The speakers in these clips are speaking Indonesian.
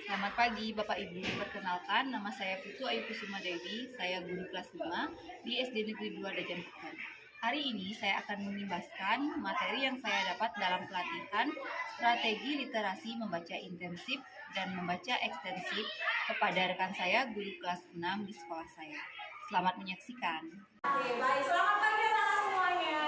Selamat pagi Bapak Ibu, perkenalkan nama saya Putu Ayu Kusuma Dewi, saya guru kelas 5 di SD Negeri 2 Dajan Pukan. Hari ini saya akan mengimbaskan materi yang saya dapat dalam pelatihan strategi literasi membaca intensif dan membaca ekstensif kepada rekan saya guru kelas 6 di sekolah saya. Selamat menyaksikan. Oke, baik. Selamat pagi anak-anak semuanya.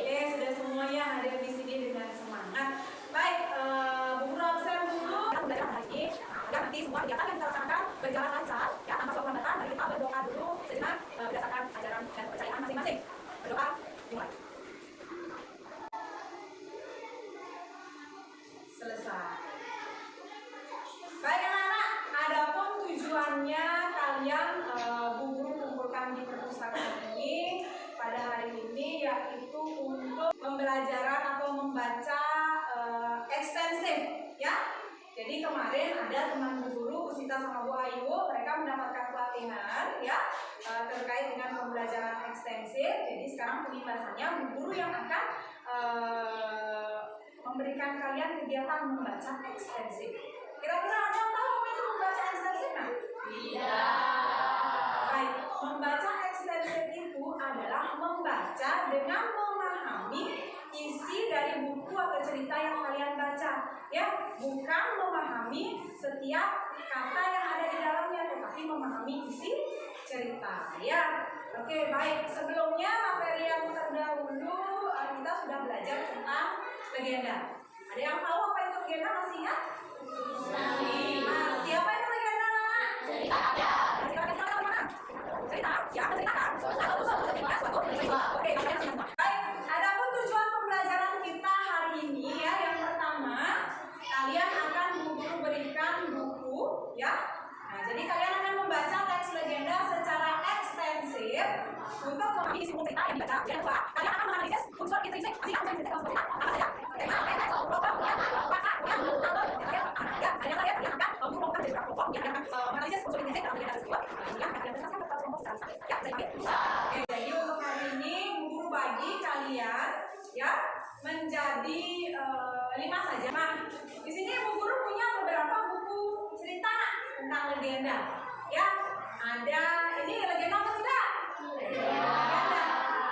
Oke, sudah semuanya hadir di sini dengan semangat. Baik, Bu Guru absen dulu. Kita belajar hari ini. Dan nanti semua kegiatan yang kita laksanakan berjalan lancar. Ya, tanpa kelambanan. Mari kita berdoa dulu sejenak berdasarkan ajaran dan kepercayaan masing-masing. Berdoa, dimulai. Selesai. Baik anak-anak, adapun tujuannya kalian Bu Guru kumpulkan di perpustakaan ini pada hari ini yaitu untuk pembelajaran atau membaca ekstensif ya. Jadi kemarin ada teman Bu Guru Usita sama Bu Ayu, mereka mendapatkan pelatihan ya terkait dengan pembelajaran ekstensif. Jadi sekarang penjelasannya Bu Guru yang akan memberikan kalian kegiatan membaca ekstensif. Kira-kira ada yang tahu apa itu membaca ekstensif? Tidak. Baik, membaca ekstensif itu adalah membaca dengan memahami isi dari buku atau cerita yang kalian baca, ya, bukan memahami setiap kata yang ada di dalamnya, tetapi memahami isi cerita, ya. Oke, baik. Sebelumnya materi yang terdahulu kita sudah belajar tentang legenda. Ada yang tahu apa itu legenda masih ingat? Siapa itu legenda? Cerita aja. Cerita mana? Cerita? Siapa cerita? Oke, baik. Adapun tujuan pembelajaran kita hari ini ya, yang pertama kalian akan guru berikan buku ya. Nah, jadi kalian akan membaca teks legenda secara ekstensif untuk memahami isi buku cerita yang dibaca. Yang kedua, kalian akan menganalisis unsur intrinsik isi apa yang diceritakan seperti apa saja. Tema, program, kalian akan mengumpulkan beberapa kelompok yang akan menganalisis unsur intrinsik dalam legenda tersebut. Kemudian akan dijelaskan beberapa kelompok secara besar. Ya, oke, jadi untuk hari ini guru bagi kalian ya menjadi 5 saja. Nah, di sini Bu Guru punya beberapa buku cerita tentang legenda. Ya, ada ini legenda apa tidak? Legenda.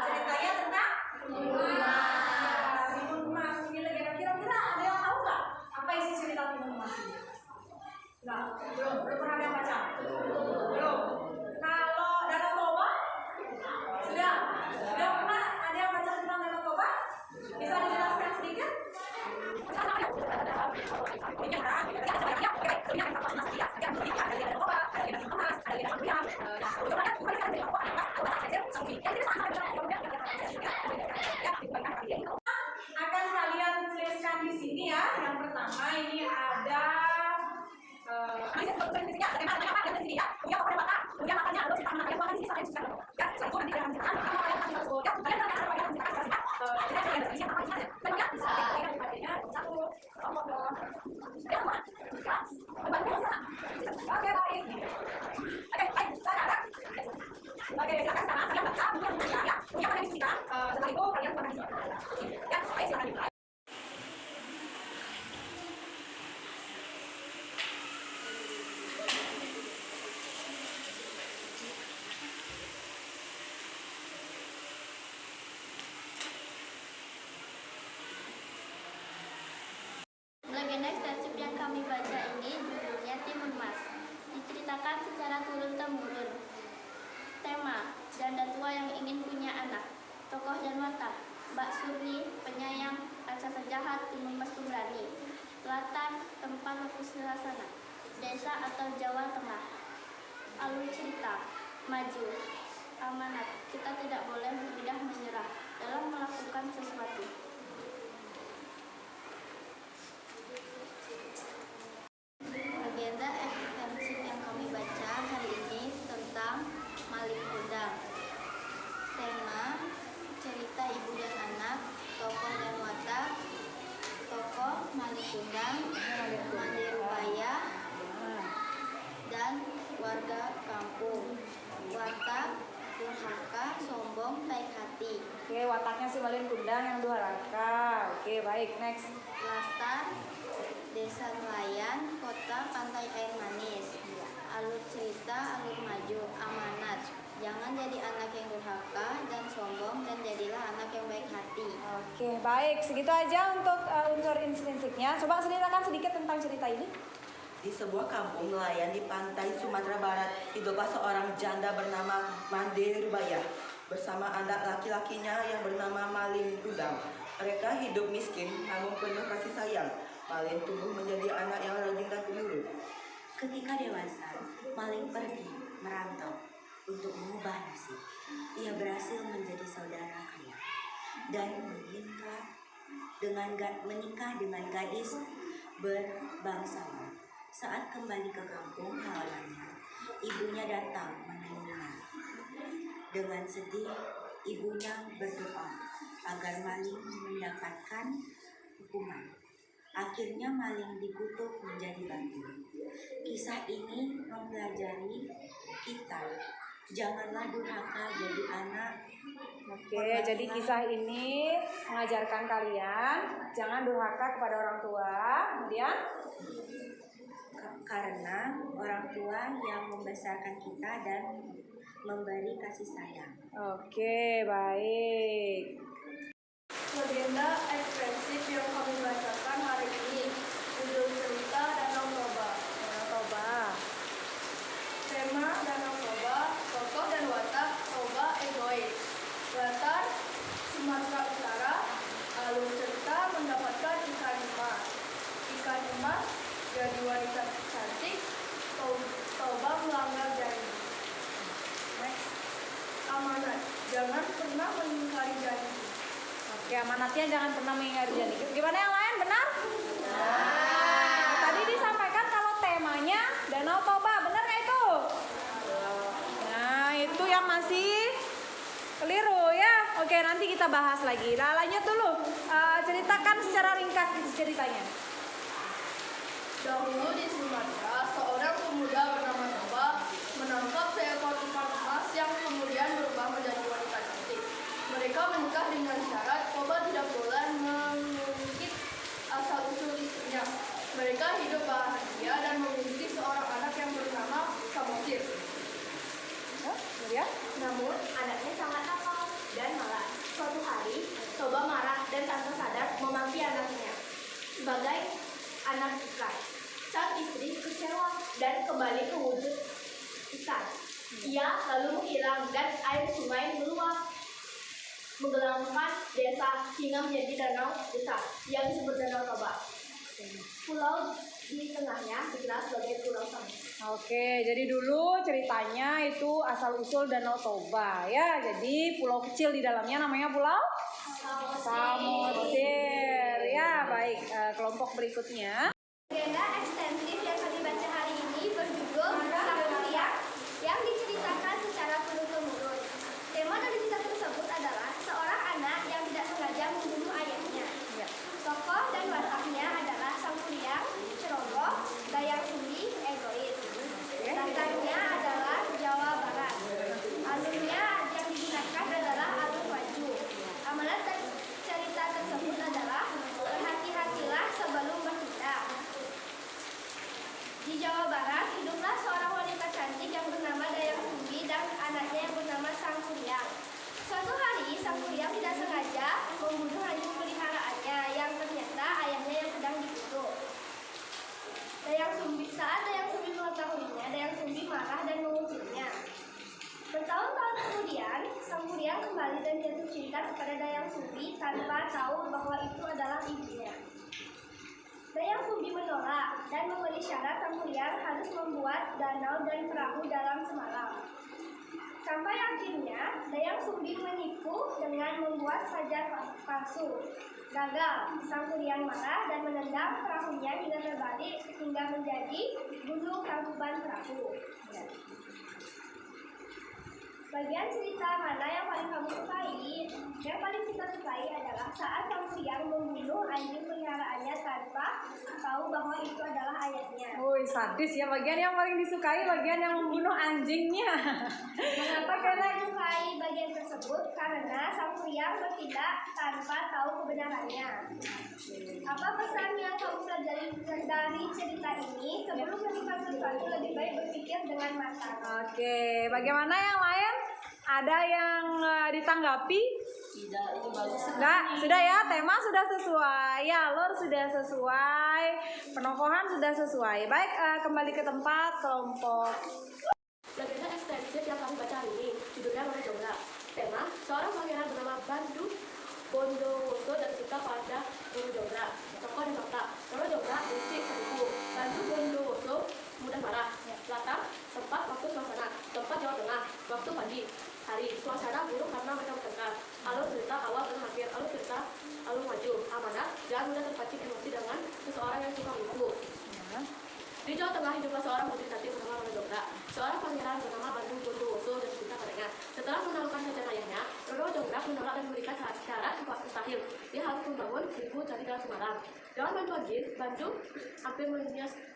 Ceritanya tentang Timun Emas. Ini legenda. Kira-kira ada yang tahu nggak apa isi cerita Timun Emas ini? Nggak, belum pernah ada yang baca. Belum. Kalau Danau Toba sudah pernah ada yang baca tentang Danau Toba? Bisa dijelaskan sedikit? Akan kalian tuliskan di sini ya. Yang pertama ini ada legenda ekstensif yang kami baca ini judulnya Timun Emas. Diceritakan secara turun-temurun. Tema, janda tua yang ingin punya anak. Tokoh dan watak, Mbak Surli, penyayang, raksasa jahat, Timun Emas pemberani. Latar, tempat lokus suasana, desa atau Jawa Tengah. Alur cerita, maju, amanat, kita tidak boleh mudah menyerah dalam melakukan sesuatu. Legenda ekstensif yang kami baca hari ini tentang Maling Kundang. Tema, cerita ibu dan anak, tokoh dan watak, tokoh Maling Kundang, Mandi Rupaya, dan warga kampung. Watak, durhaka, sombong, baik hati. Oke, wataknya si Malin Kundang yang durhaka. Oke, baik, next. Latar, desa nelayan, kota, pantai air manis. Alur cerita, alur maju, amanat. Jangan jadi anak yang durhaka dan sombong, dan jadilah anak yang baik hati. Oke, baik. Segitu aja untuk unsur intrinsipnya. Coba ceritakan sedikit tentang cerita ini. Di sebuah kampung nelayan di pantai Sumatera Barat, hiduplah seorang janda bernama Mande Rubaya bersama anak laki-lakinya yang bernama Malin Kundang. Mereka hidup miskin namun penuh kasih sayang. Malin tumbuh menjadi anak yang rajin dan penurut. Ketika dewasa, Malin pergi merantau untuk mengubah nasib. Ia berhasil menjadi saudara kaya dan menikah dengan gadis berbangsawan. Saat kembali ke kampung halamannya, ibunya datang menemuinya. Dengan sedih, ibunya berdoa agar Malin mendapatkan hukuman. Akhirnya Malin dikutuk menjadi batu. Kisah ini mempelajari kita, janganlah durhaka jadi anak. Oke, jadi kisah ini mengajarkan kalian jangan durhaka kepada orang tua. Kemudian, Karena orang tua yang membesarkan kita dan memberi kasih sayang. oke, baik. Legenda ekspresif yang kami bacakan hari ini, judul cerita Danau Toba. Danau Toba. Tema Danau Toba, tokoh dan watak Toba egois. Latar Sumatera Utara, alur cerita mendapatkan ikan emas. Ikan emas jadi wanita cantik, Toba melanggar janji. Amanat, jangan pernah mengingkari janji. Oke, amanatnya jangan pernah mengingkari janji. Gimana yang lain? Benar? Nah, tadi disampaikan kalau temanya Danau Toba. Benar nggak itu? Nah, itu yang masih keliru ya. Oke, nanti kita bahas lagi. Nah, lanjut dulu. Ceritakan secara ringkas ceritanya. Dahulu di Sumatera, seorang pemuda bernama Toba menangkap seekor ikan emas yang kemudian berubah menjadi wanita cantik. Mereka menikah dengan syarat Toba tidak boleh mengungkit asal-usul istrinya. Mereka hidup bahagia dan memiliki seorang anak yang bernama Samosir. Kemudian? Namun, anaknya sangat nakal dan malas. Suatu hari, Toba marah dan tanpa sadar memaki anaknya sebagai anak ikan. Sang istri kecewa dan kembali ke wujud ikan. Ia lalu menghilang dan air sungai meluap menggelamkan desa hingga menjadi danau besar yang disebut Danau Toba. Pulau di tengahnya dikenal sebagai Pulau Samosir. Oke, jadi dulu ceritanya itu asal-usul Danau Toba ya. Jadi pulau kecil di dalamnya namanya Pulau Samosir. Ya, baik. Kelompok berikutnya. Agenda ekstensif yang kami baca hari ini berjudul Sang Kuliah yang diceritakan secara turun-temurun. Tema dari kisah tersebut adalah seorang anak yang tidak sengaja membunuh ayahnya. Tokoh dan wataknya adalah Sang Kuliah, ceroboh, Dayang Sumbi, egois. Latarnya adalah Jawa Barat. Alurnya yang digunakan adalah alur maju. Amanat dari cerita tersebut adalah berhati-hatilah sebelum bertindak. Di Jawa Barat, hiduplah seorang wanita cantik yang bernama Dayang Sumbi dan anaknya yang bernama Sang Kuliang. Suatu hari, Sang Kuliang tidak sengaja membunuh anjing peliharaannya yang ternyata ayahnya yang sedang dikutuk. Saat Dayang Sumbi mengetahuinya, Dayang Sumbi marah dan mengusirnya. Bertahun-tahun kemudian, Sang Kuliang kembali dan jatuh cinta kepada Dayang Sumbi tanpa tahu bahwa itu adalah ibunya. Dayang Sumbi menolak dan memberi syarat Sang Kuliang harus membuat danau dan perahu dalam semalam. Sampai akhirnya Dayang Sumbi menipu dengan membuat fajar palsu. Gagal, Sang Kuliang marah dan menendang perahunya hingga terbalik hingga menjadi gunung tangkuban perahu. Bagian cerita mana yang paling kamu sukai? Yang paling kita sukai adalah saat Sang Kuliang membunuh anjing peliharaannya tanpa tahu bahwa itu adalah ayahnya. Woi, sadis ya. Bagian yang paling disukai bagian yang membunuh anjingnya. Mengapa karena disukai bagian tersebut? Karena sang priang bertindak tanpa tahu kebenarannya. Apa pesan yang kamu pelajari dari cerita ini? Sebelum melakukan sesuatu lebih baik berpikir dengan matang. Oke, bagaimana yang lain? Ada yang ditanggapi? Tidak, itu bagus. Sudah ya, tema sudah sesuai, ya, alur sudah sesuai, penokohan sudah sesuai. Baik, kembali ke tempat kelompok. Legenda ekstensif yang kami baca hari ini, judulnya Roro Jonggrang. Tema, seorang pangeran bernama Bandu Bondowoso dan cinta pada Roro Jonggrang. Tokoh dan fakta, Roro Jonggrang benci seribu. Bandu Bondowoso mudah marah. Latar, tempat, waktu, suasana. Tempat Jawa Tengah, waktu pagi, hari. Suasana buruk karena mereka bertengkar. Alur cerita awal dan akhir, alur cerita alur maju. Amanat, jangan mudah terpancing emosi dengan seseorang yang suka menipu. Di Jawa Tengah hiduplah seorang putri cantik bernama Roro Jonggrang. Seorang pangeran bernama Bandu Bondowoso dan cinta padanya. Setelah menaklukkan kerajaan ayahnya, Roro Jonggrang menolak dan memberikan syarat mustahil. Dia harus membangun 1000 candi dalam Semarang. Dengan bantuan jin, Bandu hampir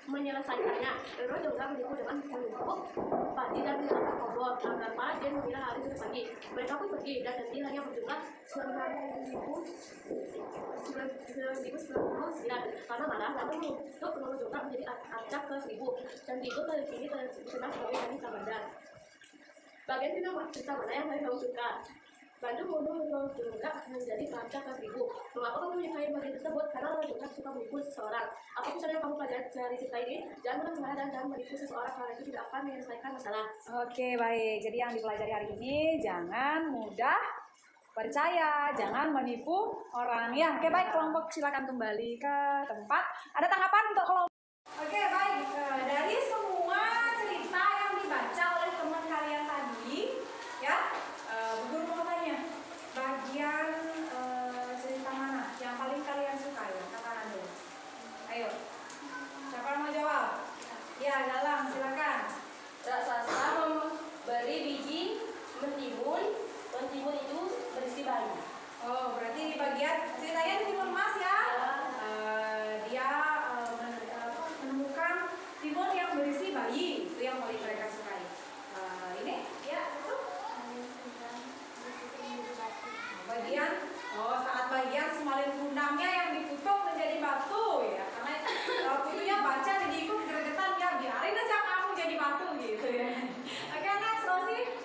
menyelesaikannya. Roro Jonggrang menipu dengan menumpuk padi dan menyalakan obor agar para jin mengira hari sudah pagi. Mereka pun pergi dan janji hanya berjumlah 9.999 karena marah lalu menutup Roro Jonggrang menjadi acak ke 1000. Candi itu kini dikenal sebagai Candi Prambanan. Bagian cerita mana yang paling kamu suka? Bandu membunuh Roro Jonggrang menjadi acak ke 1000. Mengapa kamu menyukai bagian tersebut? Karena Roro Jonggrang suka menipu seseorang. Apa pesan yang kamu pelajari dari cerita ini? Jangan mudah marah dan jangan menipu seseorang karena itu tidak akan menyelesaikan masalah. Oke, baik. Jadi yang dipelajari hari ini, jangan mudah percaya, jangan menipu orang. Ya, oke, baik, kelompok silakan kembali ke tempat. Ada tanggapan untuk kelompok? Oke, baik. Dari semua cerita yang dibaca oleh teman kalian tadi, ya, Bu Guru mau tanya, bagian cerita mana yang paling kalian suka ya? Katakan dulu. Ayo, siapa yang mau jawab? Ya, Galang, silakan. Raksasa memberi biji mentimun, mentimun itu berisi bayi. Oh, berarti di bagian ceritanya di timun emas ya? Dia menemukan timun yang berisi bayi, itu yang paling mereka sukai. Ini, ya, itu bagian. Oh, saat bagian semalin punangnya yang ditutup menjadi batu ya, karena putunya baca jadi ikut gregetan ya, biarin aja kamu jadi batu gitu ya. Oke, next, Rosi.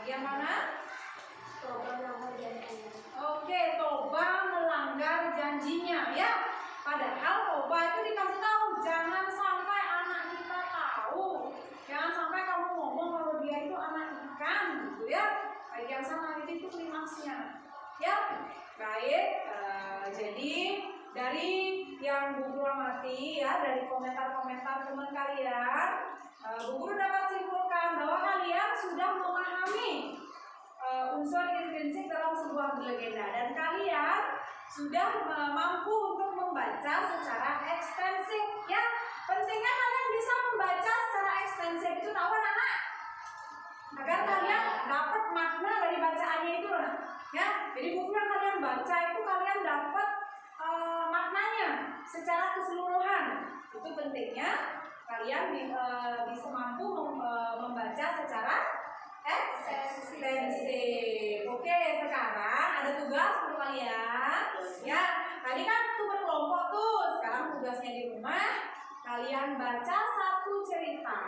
Bagian mana? Oke, Toba melanggar janjinya ya. Padahal Toba itu dikasih tahu jangan sampai anak kita tahu, jangan sampai kamu ngomong kalau dia itu anak ikan gitu ya. Bagian sana itu klimaksnya. Ya, baik. Jadi dari yang Bu Guru amati ya, dari komentar-komentar teman kalian, Bu Guru dapat simpulkan bahwa kalian sudah memahami unsur intrinsik dalam sebuah legenda dan kalian sudah mampu untuk membaca secara ekstensif ya. Pentingnya kalian bisa membaca secara ekstensif itu tahu anak-anak, agar kalian dapat makna dari bacaannya itu loh ya. Jadi buku yang kalian baca itu kalian dapat maknanya secara keseluruhan. Itu pentingnya kalian bisa mampu membaca secara ekstensif. Oke, sekarang ada tugas untuk kalian ya. Tadi kan tuh berkelompok tuh, sekarang tugasnya di rumah kalian baca satu cerita,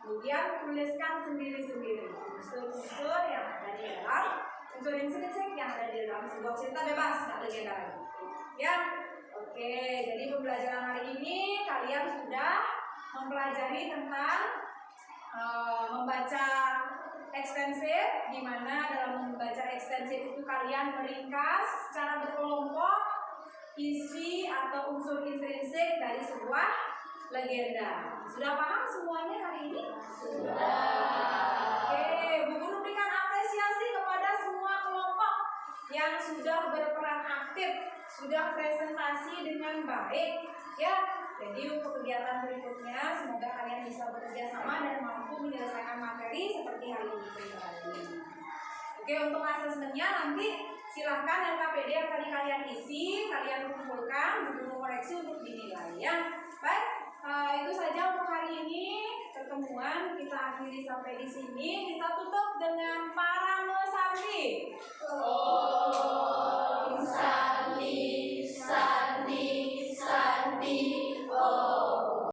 kemudian tuliskan sendiri-sendiri unsur-unsur yang ada di dalam, unsur intrinsik yang ada di dalam sebuah cerita, bebas, nggak legenda lagi ya. Oke, jadi pembelajaran hari ini kalian sudah mempelajari tentang membaca ekstensif, di mana dalam membaca ekstensif itu kalian meringkas secara berkelompok isi atau unsur intrinsik dari sebuah legenda. Sudah paham semuanya hari ini? Sudah. Oke, Bu Guru berikan apresiasi kepada semua kelompok yang sudah berperan aktif, sudah presentasi dengan baik ya. Jadi untuk kegiatan berikutnya semoga kalian bisa bekerja sama dan mampu menyelesaikan materi seperti hari ini tadi. Oke, untuk asesmennya nanti Silahkan LKPD yang tadi kalian isi, kalian kumpulkan, buku koreksi untuk dinilai ya. Baik, itu saja untuk hari ini. Pertemuan kita akhiri sampai di sini. Kita tutup dengan Parame Sandi. Om Sandi, Sandi, Sandi.